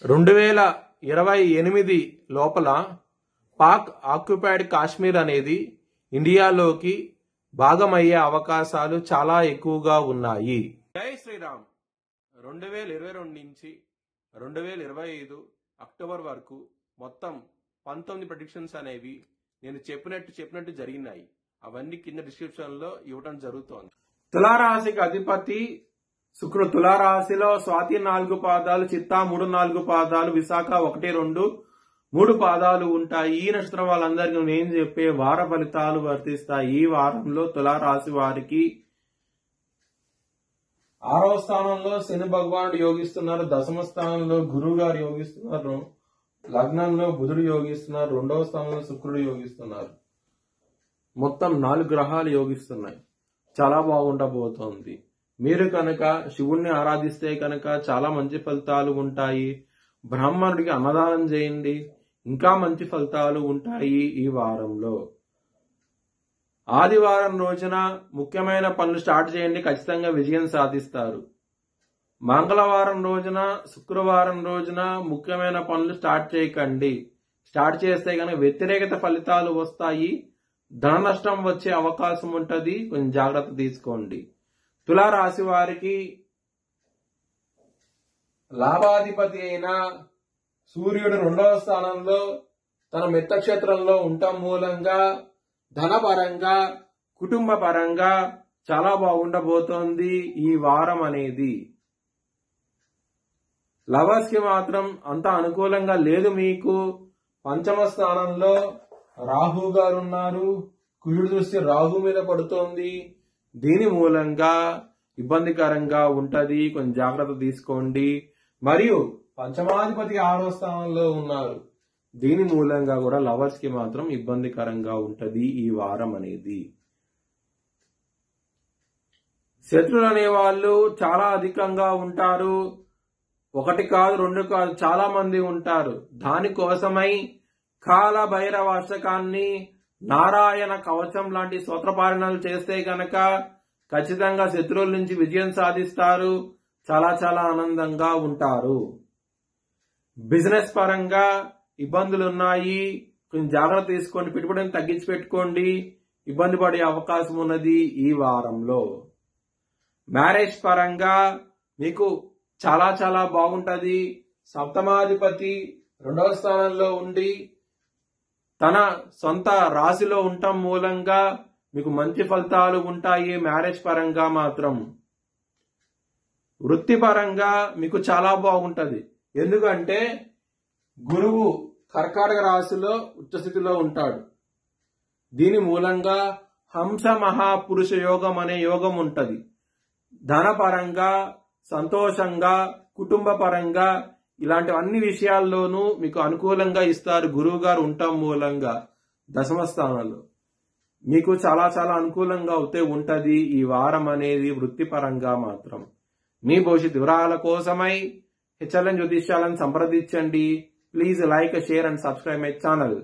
2028 లోపల పాక్ ఆక్యుపైడ్ కాశ్మీర్ అనేది ఇండియాలోకి భాగమయ్యే అవకాశాలు చాలా ఎక్కువగా ఉన్నాయి. జై శ్రీరామ్. 2022 నుంచి 2025 అక్టోబర్ వరకు మొత్తం 19 ప్రెడిక్షన్స్ అనేవి నేను చెప్పినట్టు జరిగినాయి. అవన్నీ కింద డిస్క్రిప్షన్ లో ఇవ్వడం జరుగుతోంది. తులారాశికి అధిపతి శుక్రుడు. తులారాశిలో స్వాతి 4 పాదాలు, చిత్తా 3-4 పాదాలు, విశాఖ 1-2 3 పాదాలు ఉంటాయి. ఈ నక్షత్రం వాళ్ళందరికీ నేను చెప్పే వార ఫలితాలు వర్తిస్తాయి. ఈ వారంలో తులారాశి వారికి 6వ స్థానంలో శని భగవానుడు యోగిస్తున్నారు, దశమ స్థానంలో గురువు గారు యోగిస్తున్నారు, లగ్నంలో బుధుడు యోగిస్తున్నారు, 2వ స్థానంలో శుక్రుడు యోగిస్తున్నారు. మొత్తం 4 గ్రహాలు యోగిస్తున్నాయి. చాలా బాగుండబోతోంది. మీరు కనుక శివుణ్ణి ఆరాధిస్తే కనుక చాలా మంచి ఫలితాలు ఉంటాయి. బ్రాహ్మణుడికి అన్నదానం చేయండి, ఇంకా మంచి ఫలితాలు ఉంటాయి. ఈ వారంలో ఆదివారం రోజున ముఖ్యమైన పనులు స్టార్ట్ చేయండి, ఖచ్చితంగా విజయం సాధిస్తారు. మంగళవారం రోజున, శుక్రవారం రోజున ముఖ్యమైన పనులు స్టార్ట్ చేయకండి. స్టార్ట్ చేస్తే కనుక వ్యతిరేకత ఫలితాలు వస్తాయి, ధన నష్టం వచ్చే అవకాశం ఉంటుంది. కొంచెం జాగ్రత్త తీసుకోండి. తులారాశి వారికి లాభాధిపతి అయిన సూర్యుడు 2వ స్థానంలో తన మిత్రక్షేత్రంలో ఉండటం మూలంగా ధనపరంగా, కుటుంబ పరంగా చాలా బాగుండబోతోంది ఈ వారం అనేది. లవర్స్ కి మాత్రం అంత అనుకూలంగా లేదు. మీకు 5వ స్థానంలో రాహు గారు ఉన్నారు. కుజుడు దృష్టి రాహు మీద పడుతోంది. దీని మూలంగా ఇబ్బందికరంగా ఉంటది, కొంచెం జాగ్రత్త తీసుకోండి. మరియు పంచమాధిపతి 6వ స్థానంలో ఉన్నారు. దీని మూలంగా కూడా లవర్స్ కి మాత్రం ఇబ్బందికరంగా ఉంటది ఈ వారం అనేది. శత్రువులు అనే వాళ్ళు చాలా అధికంగా ఉంటారు. 1 కాదు 2 కాదు, చాలా మంది ఉంటారు. దానికోసమై కాల భైరవ అష్టకాన్ని, నారాయణ కవచం లాంటి స్తోత్రపారాయణాలు చేస్తే గనక ఖచ్చితంగా శత్రువుల నుంచి విజయం సాధిస్తారు. చాలా చాలా ఆనందంగా ఉంటారు. బిజినెస్ పరంగా ఇబ్బందులు ఉన్నాయి, కొంచెం జాగ్రత్త తీసుకోండి. పెట్టుబడిని తగ్గించి పెట్టుకోండి, ఇబ్బంది పడే అవకాశం ఉన్నది ఈ వారంలో. మ్యారేజ్ పరంగా మీకు చాలా చాలా బాగుంటది. సప్తమాధిపతి 2వ స్థానంలో ఉండి తన సొంత రాశిలో ఉండటం మూలంగా మీకు మంచి ఫలితాలు ఉంటాయి. మ్యారేజ్ పరంగా మాత్రం వృత్తిపరంగా మీకు చాలా బాగుంటది. ఎందుకంటే గురువు కర్కాటక రాశిలో ఉచ్చస్థితిలో ఉంటాడు. దీని మూలంగా హంస మహాపురుష యోగం అనే యోగం ఉంటది. ధనపరంగా, సంతోషంగా, కుటుంబ పరంగా ఇలాంటి అన్ని విషయాల్లోనూ మీకు అనుకూలంగా ఇస్తారు. గురువు గారు ఉండటం మూలంగా 10వ స్థానంలో మీకు చాలా చాలా అనుకూలంగా అవుతే ఉంటది ఈ వారం అనేది. వృత్తిపరంగా మాత్రం మీ భవిష్యత్ వివరాల కోసమై హెచ్ఎల్ఎన్ జ్యోతిష్యాలను సంప్రదించండి. Please like, share and subscribe my channel.